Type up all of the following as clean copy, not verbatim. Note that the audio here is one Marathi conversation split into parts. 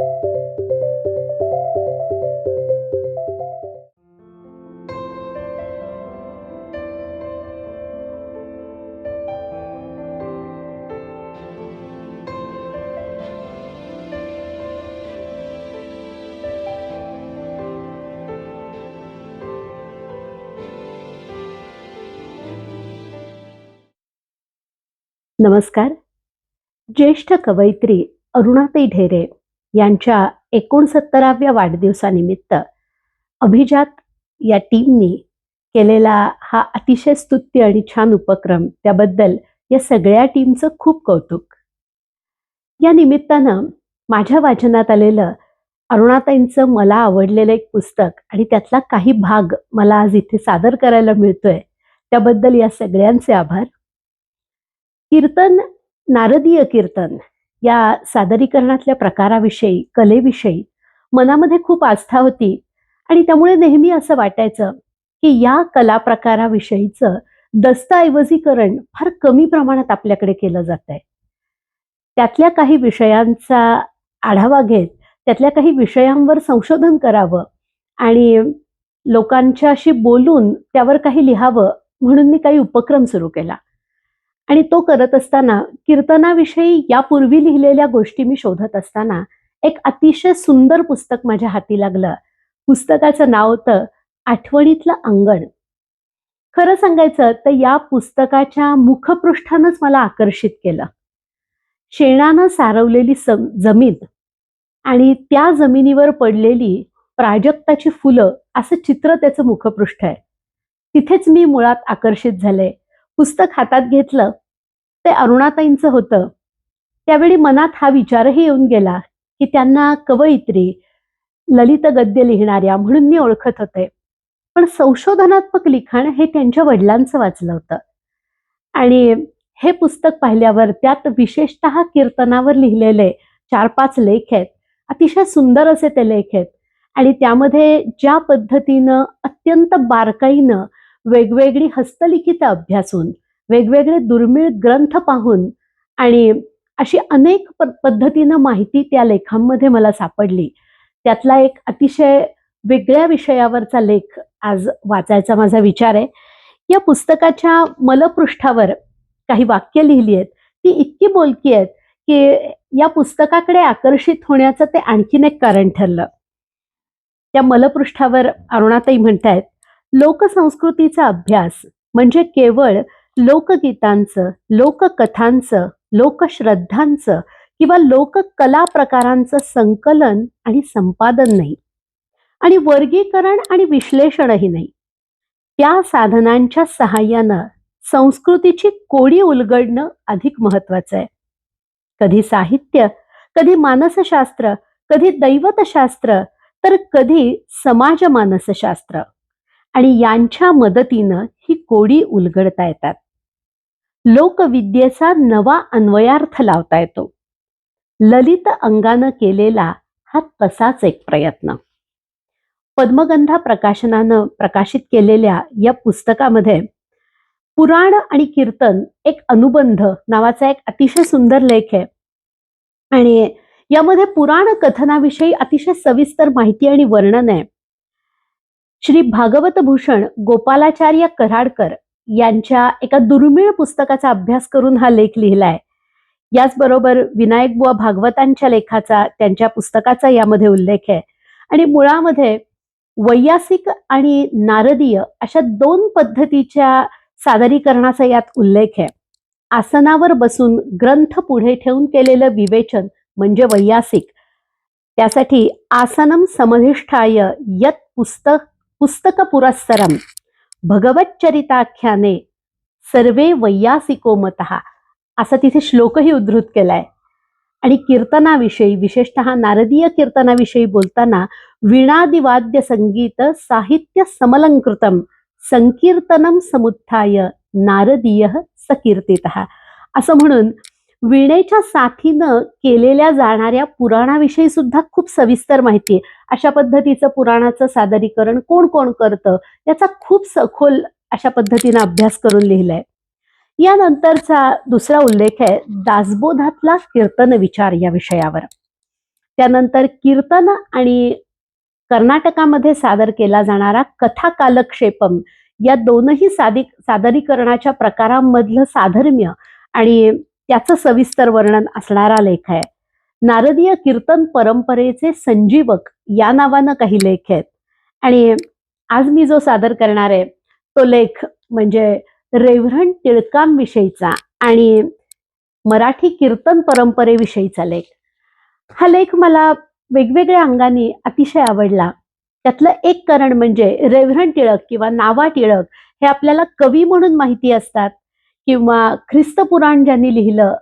नमस्कार. ज्येष्ठ कवयित्री अरुणाताई ढेरे यांच्या 69व्या वाढदिवसानिमित्त अभिजात या टीमनी केलेला हा अतिशय स्तुत्य आणि छान उपक्रम, त्याबद्दल या सगळ्या टीमचं खूप कौतुक. या निमित्तानं माझ्या वाचनात आलेलं अरुणाताईंचं मला आवडलेलं एक पुस्तक आणि त्यातला काही भाग मला आज इथे सादर करायला मिळतोय, त्याबद्दल या सगळ्यांचे आभार. कीर्तन, नारदीय कीर्तन या सादरीकरणातल्या प्रकाराविषयी, कलेविषयी मनामध्ये खूप आस्था होती आणि त्यामुळे नेहमी असं वाटायचं की या कला प्रकाराविषयीचं दस्तऐवजीकरण फार कमी प्रमाणात आपल्याकडे केलं जातंय. त्यातल्या काही विषयांचा आढावा घेत, त्यातल्या काही विषयांवर संशोधन करावं आणि लोकांच्याशी बोलून त्यावर काही लिहावं म्हणून मी काही उपक्रम सुरू केला. आणि तो करत असताना कीर्तनाविषयी यापूर्वी लिहिलेल्या गोष्टी मी शोधत असताना एक अतिशय सुंदर पुस्तक माझ्या हाती लागलं. पुस्तकाचं नाव होतं आठवणीतलं अंगण. खरं सांगायचं तर या पुस्तकाच्या मुखपृष्ठानंच मला आकर्षित केलं. शेणानं सारवलेली जमीन आणि त्या जमिनीवर पडलेली प्राजक्ताची फुलं असं चित्र त्याचं मुखपृष्ठ आहे. तिथेच मी मुळात आकर्षित झाले. पुस्तक हातात घेतलं ते अरुणाताईंचं होतं. त्यावेळी मनात हा विचारही येऊन गेला की त्यांना कवयित्री, ललित गद्य लिहिणाऱ्या म्हणून मी ओळखत होते, पण संशोधनात्मक लिखाण हे त्यांच्या वडिलांचं वाचलं होतं. आणि हे पुस्तक पाहिल्यावर त्यात विशेषतः कीर्तनावर लिहिलेले 4-5 लेख आहेत. अतिशय सुंदर असे ते लेख आहेत आणि त्यामध्ये ज्या पद्धतीनं अत्यंत बारकाईनं वेगवेगळी हस्तलिखित अभ्यासून, वेगवेगळे दुर्मिळ ग्रंथ पाहून आणि अशी अनेक पद्धतीनं माहिती त्या लेखांमध्ये मला सापडली. त्यातला एक अतिशय वेगळ्या विषयावरचा लेख आज वाचायचा माझा विचार आहे. या पुस्तकाच्या मलपृष्ठावर काही वाक्य लिहिली आहेत. ती इतकी बोलकी आहेत की या पुस्तकाकडे आकर्षित होण्याचं ते आणखीन एक कारण ठरलं. त्या मलपृष्ठावर अरुणाताई म्हणतायत, लोकसंस्कृतीचा अभ्यास म्हणजे केवळ लोकगीतांचं, लोककथांचं, लोकश्रद्धांचं किंवा लोककला प्रकारांचं संकलन आणि संपादन नाही आणि वर्गीकरण आणि विश्लेषणही नाही. त्या साधनांच्या सहाय्यानं संस्कृतीची कोडी उलगडणं अधिक महत्वाचं आहे. कधी साहित्य, कधी मानसशास्त्र, कधी दैवतशास्त्र, तर कधी समाज मानसशास्त्र आणि यांच्या मदतीनं ही कोडी उलगडता येतात. लोकविद्येचा नवा अन्वयार्थ लावता येतो. ललित अंगानं केलेला हा तसाच एक प्रयत्न. पद्मगंधा प्रकाशनानं प्रकाशित केलेल्या या पुस्तकामध्ये पुराण आणि कीर्तन एक अनुबंध नावाचा एक अतिशय सुंदर लेख आहे आणि यामध्ये पुराण कथनाविषयी अतिशय सविस्तर माहिती आणि वर्णन आहे. श्री भागवत भूषण गोपालाचार्य कराडकर यांच्या एका दुर्मिळ पुस्तकाचा अभ्यास करून हा लेख लिहिलाय. याचबरोबर विनायकबुवा भागवतांच्या लेखाचा, त्यांच्या पुस्तकाचा यामध्ये उल्लेख आहे आणि मुळामध्ये वैयासिक आणि नारदीय अशा 2 पद्धतीच्या सादरीकरणाचा यात उल्लेख आहे. आसनावर बसून ग्रंथ पुढे ठेवून केलेलं विवेचन म्हणजे वैयासिक. त्यासाठी आसनम समधिष्ठाय यत पुस्तक पुरस्सरम भगवच्चरिताख्याने सर्वे वैयासिको मतः असा तिथे श्लोकही उद्धृत केलाय. आणि कीर्तनाविषयी, विशेषतः नारदीय कीर्तनाविषयी बोलताना वीणादिवाद्य संगीत साहित्य समलंकृतम संकीर्तनम समुत्थाय नारदीय सकीर्तितः असं म्हणून वीणेच्या साथीनं केलेल्या जाणाऱ्या पुराणाविषयी सुद्धा खूप सविस्तर माहिती आहे. अशा पद्धतीचं पुराणाचं सादरीकरण कोण कोण करतं याचा खूप सखोल अशा पद्धतीनं अभ्यास करून लिहिलाय. यानंतरचा दुसरा उल्लेख आहे दासबोधातला कीर्तन विचार या विषयावर. त्यानंतर कीर्तन आणि कर्नाटकामध्ये सादर केला जाणारा कथा कालक्षेपम या दोनही सादरीकरणाच्या प्रकारांमधलं साधर्म्य आणि त्याचं सविस्तर वर्णन असणारा लेख आहे. नारदीय कीर्तन परंपरेचे संजीवक या नावानं काही लेख आहेत. आणि आज मी जो सादर करणार आहे तो लेख म्हणजे रेव्हरंड टिळकांविषयीचा आणि मराठी कीर्तन परंपरेविषयीचा लेख. हा लेख मला वेगवेगळ्या अंगाने अतिशय आवडला. त्यातलं एक कारण म्हणजे रेव्हरंड टिळक किंवा नावा टिळक हे आपल्याला कवी म्हणून माहिती असतात किंवा ख्रिस्तपुराण ज्यांनी लिहिलं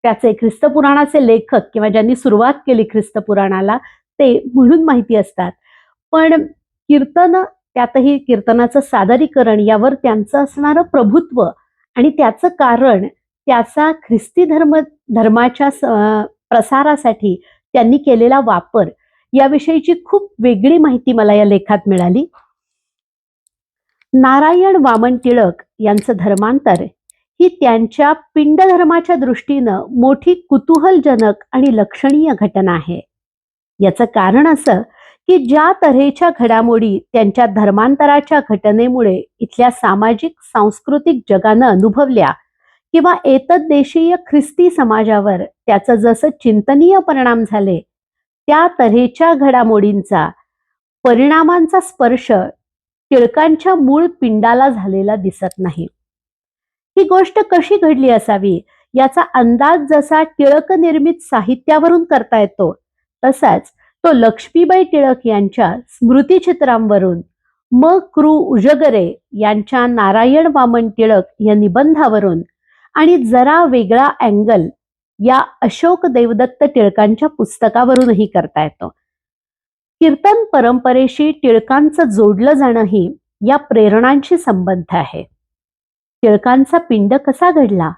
त्याचे ख्रिस्तपुराणाचे लेखक किंवा ज्यांनी सुरुवात केली ख्रिस्तपुराणाला ते म्हणून माहिती असतात. पण कीर्तन, त्यातही कीर्तनाचं सादरीकरण यावर त्यांचं असणारं प्रभुत्व आणि त्याचं कारण त्याचा ख्रिस्ती धर्माच्या प्रसारासाठी त्यांनी केलेला वापर याविषयीची खूप वेगळी माहिती मला या लेखात मिळाली. नारायण वामन टिळक यांचं धर्मांतर ही त्यांच्या पिंड धर्माच्या दृष्टीनं मोठी कुतूहलजनक आणि लक्षणीय घटना आहे. याचं कारण असं की ज्या तऱ्हेच्या घडामोडी त्यांच्या धर्मांतराच्या घटनेमुळे इथल्या सामाजिक सांस्कृतिक जगानं अनुभवल्या किंवा एतद्देशीय ख्रिस्ती समाजावर त्याचं जसं चिंतनीय परिणाम झाले त्या तऱ्हेच्या घडामोडींचा परिणामांचा स्पर्श टिळकांच्या मूळ पिंडाला झालेला दिसत नाही. ही गोष्ट कशी घडली असावी याचा अंदाज जसा टिळक निर्मित साहित्यावरून करता येतो तसाच तो लक्ष्मीबाई टिळक यांच्या स्मृतिचित्रांवरून म कृ उजगरे यांच्या नारायण वामन टिळक या निबंधावरून आणि जरा वेगळा अँगल या अशोक देवदत्त टिळकांच्या पुस्तकावरूनही करता येतो. कीर्तन परंपरेशी टिळकांचं जोडलं जाणंही या प्रेरणांशी संबंध आहे. टिळकांचा पिंड कसा घडला,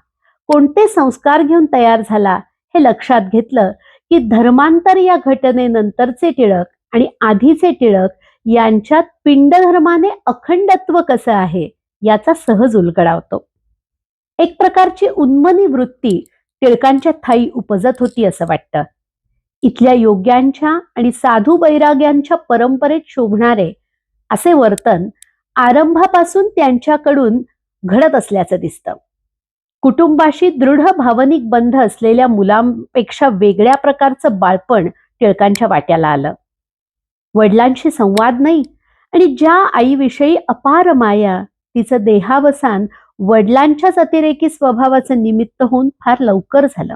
कोणते संस्कार घेऊन तयार झाला हे लक्षात घेतलं की धर्मांतर या घटनेनंतरचे टिळक आणि आधीचे टिळक यांच्यात पिंड धर्माने अखंडत्व कसं आहे याचा सहज उलगडा होतो. एक प्रकारची उन्मनी वृत्ती टिळकांच्या ठायी उपजत होती असं वाटतं. इथल्या योग्यांच्या आणि साधू वैराग्यांच्या परंपरेत शोभणारे असे वर्तन आरंभापासून त्यांच्याकडून घडत असल्याचं दिसतं. कुटुंबाशी दृढ भावनिक बंध असलेल्या मुलांपेक्षा वेगळ्या प्रकारचं बाळपण टिळकांच्या वाट्याला आलं. वडिलांशी संवाद नाही आणि ज्या आईविषयी अपार माया तिचं देहावसान वडिलांच्याच अतिरेकी स्वभावाचं निमित्त होऊन फार लवकर झालं.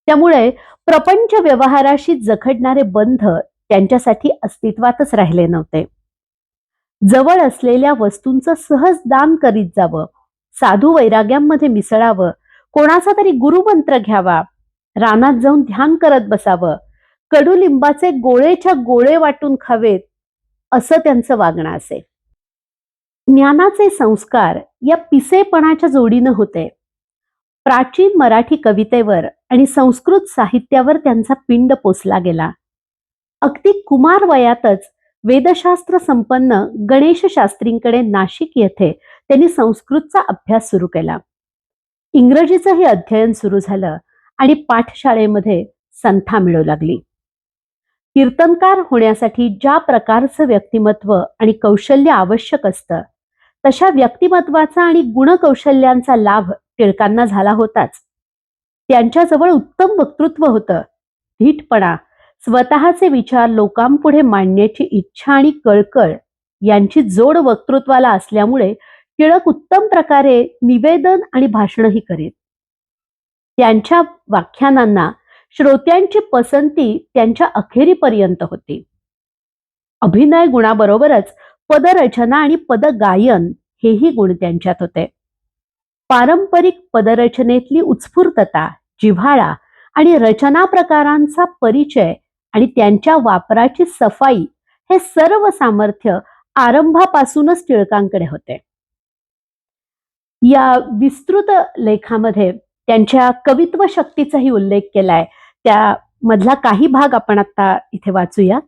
त्यामुळे प्रपंच व्यवहाराशी जखडणारे बंध त्यांच्यासाठी अस्तित्वातच राहिले नव्हते. जवळ असलेल्या वस्तूंचं सहज दान करीत जावं, साधू वैराग्यांमध्ये मिसळावं, कोणाचा तरी गुरुमंत्र घ्यावा, रानात जाऊन ध्यान करत बसावं, कडुलिंबाचे गोळेच्या गोळे वाटून खावेत असं त्यांचं वागणं असे. ज्ञानाचे संस्कार या पिसेपणाच्या जोडीनं होते. प्राचीन मराठी कवितेवर आणि संस्कृत साहित्यावर त्यांचा पिंड पोसला गेला. अगदी कुमार वयातच वेदशास्त्र संपन्न गणेश शास्त्रींकडे नाशिक येथे त्यांनी संस्कृतचा अभ्यास सुरू केला. इंग्रजीचंही अध्ययन सुरू झालं आणि पाठशाळेमध्ये संथा मिळू लागली. कीर्तनकार होण्यासाठी ज्या प्रकारचं व्यक्तिमत्व आणि कौशल्य आवश्यक असतं तशा व्यक्तिमत्वाचा आणि गुणकौशल्यांचा लाभ टिळकांना झाला होताच. त्यांच्याजवळ उत्तम वक्तृत्व होतं. धीटपणा, स्वतःचे विचार लोकांपुढे मांडण्याची इच्छा आणि कळकळ यांची जोड वक्तृत्वाला असल्यामुळे टिळक उत्तम प्रकारे निवेदन आणि भाषणही करीत. त्यांच्या व्याख्यानांना श्रोत्यांची पसंती त्यांच्या अखेरीपर्यंत होती. अभिनय गुणाबरोबरच पदरचना आणि पदगायन हेही गुण त्यांच्यात होते. पारंपरिक पदरचनेतली उत्स्फूर्तता, जिव्हाळा आणि रचना प्रकारांचा परिचय आणि त्यांच्या वापराची सफाई हे सर्व सामर्थ्य आरंभापासूनच टिळकांकडे होते. या विस्तृत लेखामध्ये त्यांच्या कवित्व शक्तीचाही उल्लेख केलाय. त्यामधला काही भाग आपण आता इथे वाचूया.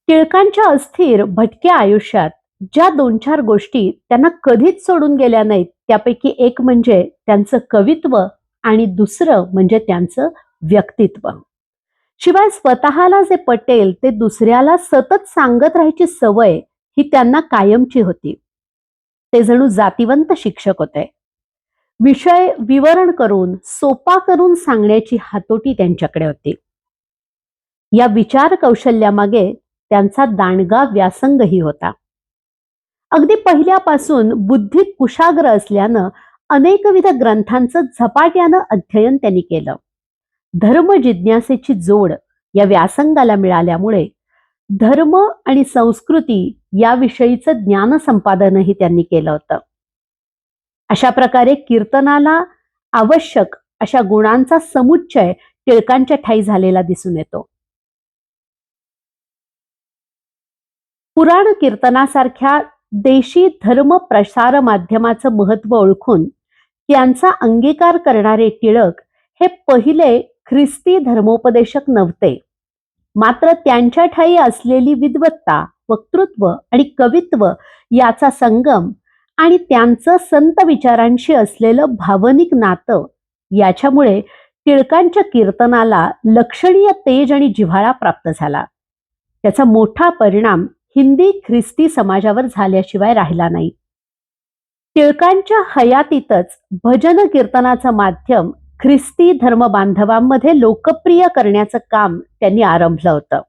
टिळकांच्या अस्थिर भटक्या आयुष्यात ज्या 2-4 गोष्टी त्यांना कधीच सोडून गेल्या नाहीत त्यापैकी एक म्हणजे त्यांचं कवित्व आणि दुसरं म्हणजे त्यांचं व्यक्तित्व. शिवाय स्वतःला जे पटेल ते दुसऱ्याला सतत सांगत राहायची सवय ही त्यांना कायमची होती. ते जणू जातिवंत शिक्षक होते. विषय विवरण करून सोपा करून सांगण्याची हातोटी त्यांच्याकडे होती. या विचार कौशल्यामागे त्यांचा दांडगा व्यासंगही होता. अगदी पहिल्यापासून बुद्धीत कुशाग्र असल्यानं अनेकविध ग्रंथांचं झपाट्यानं अध्ययन त्यांनी केलं. धर्म जिज्ञासेची जोड या व्यासंगाला मिळाल्यामुळे धर्म आणि संस्कृती याविषयीचं ज्ञान संपादनही त्यांनी केलं होतं. अशा प्रकारे कीर्तनाला आवश्यक अशा गुणांचा समुच्चय टिळकांच्या ठायी झालेला दिसून येतो. पुराण कीर्तनासारख्या देशी धर्म प्रसार माध्यमाचं महत्व ओळखून त्यांचा अंगीकार करणारे टिळक हे पहिले ख्रिस्ती धर्मोपदेशक नव्हते. मात्र त्यांच्या ठायी असलेली विद्वत्ता, वक्तृत्व आणि कवित्व याचा संगम आणि त्यांचं संत विचारांशी असलेलं भावनिक नातं याच्यामुळे टिळकांच्या कीर्तनाला लक्षणीय तेज आणि जिव्हाळा प्राप्त झाला. त्याचा मोठा परिणाम हिंदी ख्रिस्ती समाजावर झाल्याशिवाय राहिला नाही. टिळकांच्या हयातीतच भजन कीर्तनाचं माध्यम ख्रिस्ती धर्म बांधवांमध्ये लोकप्रिय करण्याचं काम त्यांनी आरंभलं होतं.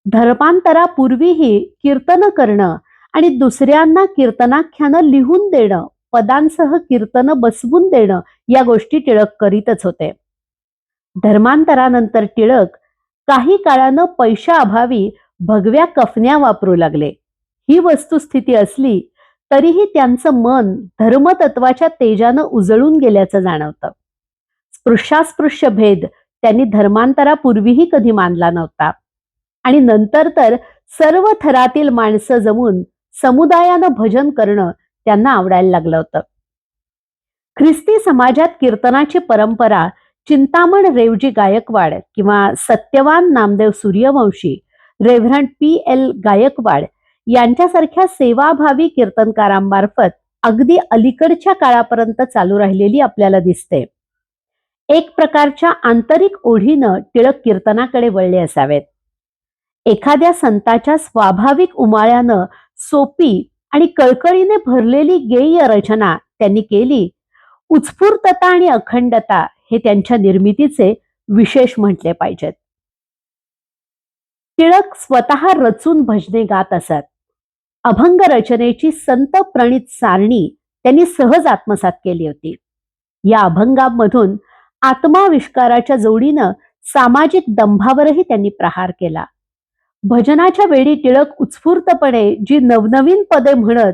धर्मांतरापूर्वीही कीर्तन करणं आणि दुसऱ्यांना कीर्तनाख्यानं लिहून देणं, पदांसह कीर्तन बसवून देणं या गोष्टी टिळक करीतच होते. धर्मांतरानंतर टिळक काही काळानं पैशाअभावी भगव्या कफन्या वापरू लागले. ही वस्तुस्थिती असली तरीही त्यांचं मन धर्मतत्वाच्या तेजानं उजळून गेल्याचं जाणवतं. स्पृश्यास्पृश्य भेद त्यांनी धर्मांतरापूर्वीही कधी मानला नव्हता आणि नंतर तर सर्व थरातील माणसं जमून समुदायानं भजन करणं त्यांना आवडायला लागलं होतं. ख्रिस्ती समाजात कीर्तनाची परंपरा चिंतामण रेवजी गायकवाड किंवा सत्यवान नामदेव सूर्यवंशी, रेव्हरंड P.L. गायकवाड यांच्यासारख्या सेवाभावी कीर्तनकारांमार्फत अगदी अलीकडच्या काळापर्यंत चालू राहिलेली आपल्याला दिसते. एक प्रकारच्या आंतरिक ओढीनं टिळक कीर्तनाकडे वळले असावेत. एखाद्या संताच्या स्वाभाविक उमाळ्यानं सोपी आणि कळकळीने भरलेली गेय रचना त्यांनी केली. उत्स्फूर्तता आणि अखंडता हे त्यांच्या निर्मितीचे विशेष म्हटले पाहिजेत. टिळक स्वतः रचून भजने गात असत. अभंग रचनेची संत प्रणित सारणी त्यांनी सहज आत्मसात केली होती. या अभंगांमधून आत्माविष्काराच्या जोडीनं सामाजिक दंभावरही त्यांनी प्रहार केला. भजनाच्या वेळी टिळक उत्स्फूर्तपणे जी नवनवीन पदे म्हणत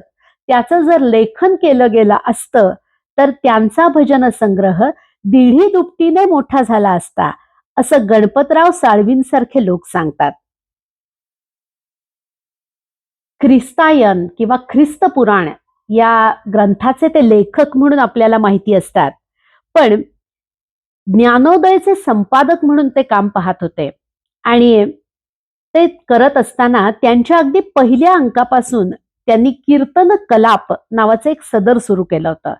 त्याचं जर लेखन केलं गेलं असतं तर त्यांचा भजन संग्रह दीढी दुपटीने मोठा झाला असता, असं गणपतराव साळवींसारखे लोक सांगतात. ख्रिस्तायन किंवा ख्रिस्त पुराण या ग्रंथाचे ते लेखक म्हणून आपल्याला माहिती असतात, पण ज्ञानोदयचे संपादक म्हणून ते काम पाहत होते आणि ते करत असताना त्यांच्या अगदी पहिल्या अंकापासून त्यांनी कीर्तन कलाप नावाचं एक सदर सुरू केलं होतं.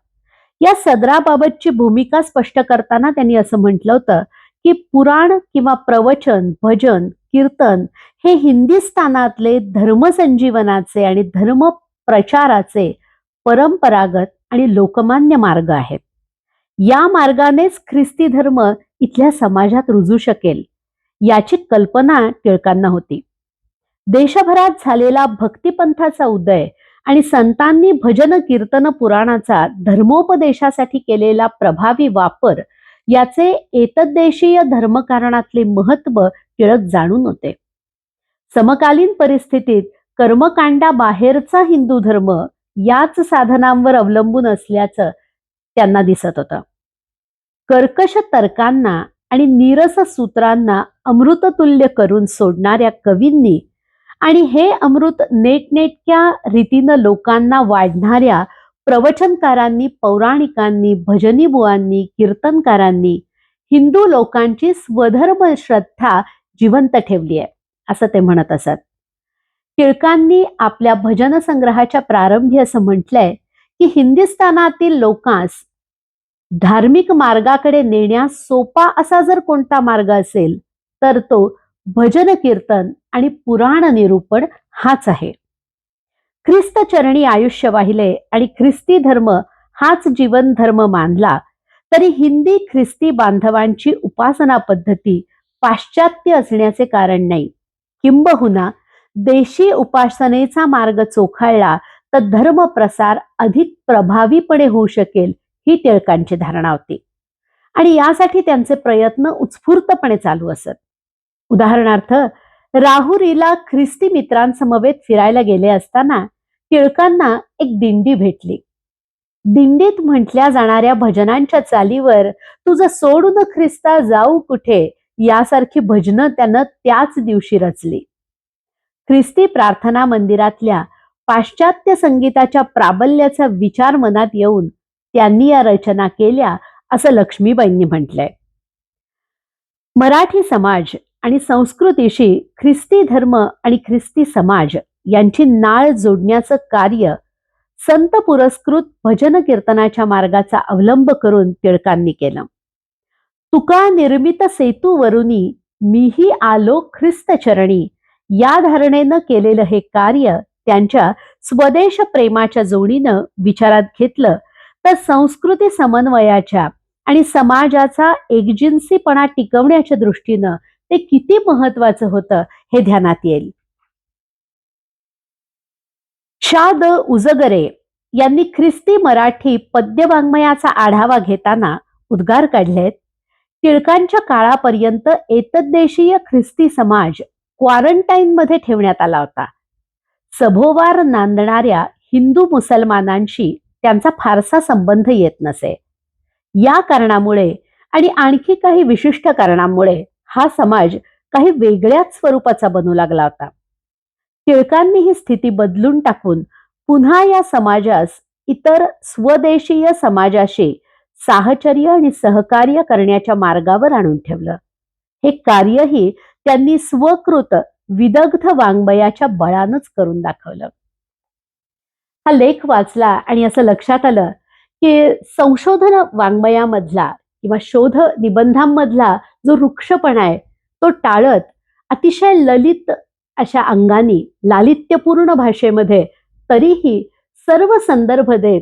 या सदराबाबतची भूमिका स्पष्ट करताना त्यांनी असं म्हटलं होतं की पुराण किंवा प्रवचन, भजन, कीर्तन हे हिंदुस्थानातले धर्मसंजीवनाचे आणि धर्म प्रचाराचे परंपरागत आणि लोकमान्य मार्ग आहेत. या मार्गानेच ख्रिस्ती धर्म इथल्या समाजात रुजू शकेल याची कल्पना टिळकांना होती. देशभरात झालेला भक्तिपंथाचा उदय आणि संतांनी भजन कीर्तन पुराणाचा धर्मोपदेशासाठी केलेला प्रभावी वापर याचे एतद्देशीय धर्मकारणातले महत्व टिळक जाणून होते. समकालीन परिस्थितीत कर्मकांडाबाहेरचा हिंदू धर्म याच साधनांवर अवलंबून असल्याचं त्यांना दिसत होतं. कर्कश तर्कांना आणि नीरस सूत्रांना अमृततुल्य करून सोडणाऱ्या कवींनी आणि हे अमृत नेटनेटक्या रीतीनं लोकांना वाढणाऱ्या प्रवचनकारांनी, पौराणिकांनी, भजनी बुवांनी, कीर्तनकारांनी हिंदू लोकांची स्वधर्म श्रद्धा जिवंत ठेवली आहे, असं ते म्हणत असत. टिळकांनी आपल्या भजन संग्रहाच्या प्रारंभी असं म्हटलंय की हिंदुस्थानातील लोकांस धार्मिक मार्गाकडे नेण्यास सोपा असा जर कोणता मार्ग असेल तर तो भजन कीर्तन आणि पुराण निरूपण हाच आहे. ख्रिस्त चरणी आयुष्य वाहिले आणि ख्रिस्ती धर्म हाच जीवन धर्म मानला तरी हिंदी ख्रिस्ती बांधवांची उपासना पद्धती पाश्चात्य असण्याचे कारण नाही. किंबहुना देशी उपासनेचा मार्ग चोखाळला तर धर्म प्रसार अधिक प्रभावीपणे होऊ शकेल ही टिळकांची धारणा होती आणि यासाठी त्यांचे प्रयत्न उत्स्फूर्तपणे चालू असत. उदाहरणार्थ, राहुरीला ख्रिस्ती मित्रांसमवेत फिरायला गेले असताना टिळकांना एक दिंडी भेटली. दिंडीत म्हटल्या जाणाऱ्या भजनांच्या चालीवर तुझं सोडून ख्रिस्ता जाऊ कुठे यासारखी भजनं त्यानं त्याच दिवशी रचली. ख्रिस्ती प्रार्थना मंदिरातल्या पाश्चात्य संगीताच्या प्राबल्याचा विचार मनात येऊन त्यांनी या रचना केल्या असं लक्ष्मीबाईंनी म्हटलंय. मराठी समाज आणि संस्कृतीशी ख्रिस्ती धर्म आणि ख्रिस्ती समाज यांची नाळ जोडण्याचं कार्य संत पुरस्कृत भजन कीर्तनाच्या मार्गाचा अवलंब करून टिळकांनी केलं. तुका निर्मित सेतूवरुनी मीही आलो ख्रिस्त चरणी या धारणेनं केलेलं हे कार्य त्यांच्या स्वदेश प्रेमाच्या जोडीनं विचारात घेतलं तर संस्कृती समन्वयाच्या आणि समाजाचा एकजिन्सीपणा टिकवण्याच्या दृष्टीनं ते किती महत्वाचं होतं हे ध्यानात येईल. शा द उजगरे यांनी ख्रिस्ती मराठी पद्यवाङ्मयाचा आढावा घेताना उद्गार काढलेत. टिळकांच्या काळापर्यंत एतद्देशीय ख्रिस्ती समाज क्वारंटाईन मध्ये ठेवण्यात आला होता. सभोवार नांदणाऱ्या हिंदू मुसलमानांशी त्यांचा फारसा संबंध येत नसे. या कारणामुळे आणि आणखी काही विशिष्ट कारणांमुळे हा समाज काही वेगळ्याच स्वरूपाचा बनू लागला होता. टिळकांनी ही स्थिती बदलून टाकून पुन्हा या समाजास इतर स्वदेशीय समाजाशी साहचर्य आणि सहकार्य करण्याच्या मार्गावर आणून ठेवलं. हे कार्यही त्यांनी स्वकृत विदग्ध वाङ्मयाच्या बळानच करून दाखवलं. हा लेख वाचला आणि असं लक्षात आलं की संशोधन वाङ्मयामधला किंवा शोध निबंधांमधला जो वृक्षपणा आहे तो टाळत अतिशय ललित अशा अंगानी लालित्यपूर्ण भाषेमध्ये तरीही सर्व संदर्भ देत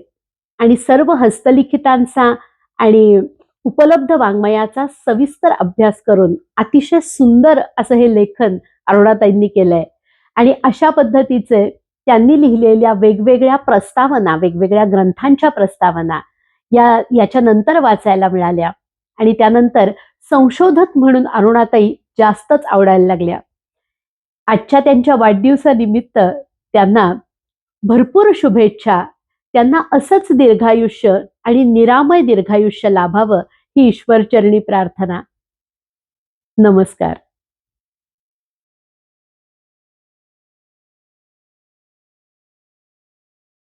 आणि सर्व हस्तलिखितांचा आणि उपलब्ध वाङ्मयाचा सविस्तर अभ्यास करून अतिशय सुंदर असं हे लेखन अरुणाताईंनी केलंय. आणि अशा पद्धतीचे त्यांनी लिहिलेल्या वेगवेगळ्या प्रस्तावना, वेगवेगळ्या ग्रंथांच्या प्रस्तावना याच्या नंतर वाचायला मिळाल्या आणि त्यानंतर संशोधक म्हणून अरुणाताई जास्तच आवडायला लागल्या. आजच्या त्यांच्या वाढदिवसानिमित्त त्यांना भरपूर शुभेच्छा. त्यांना असंच दीर्घायुष्य आणि निरामय दीर्घायुष्य लाभावं ही ईश्वरचरणी प्रार्थना. नमस्कार.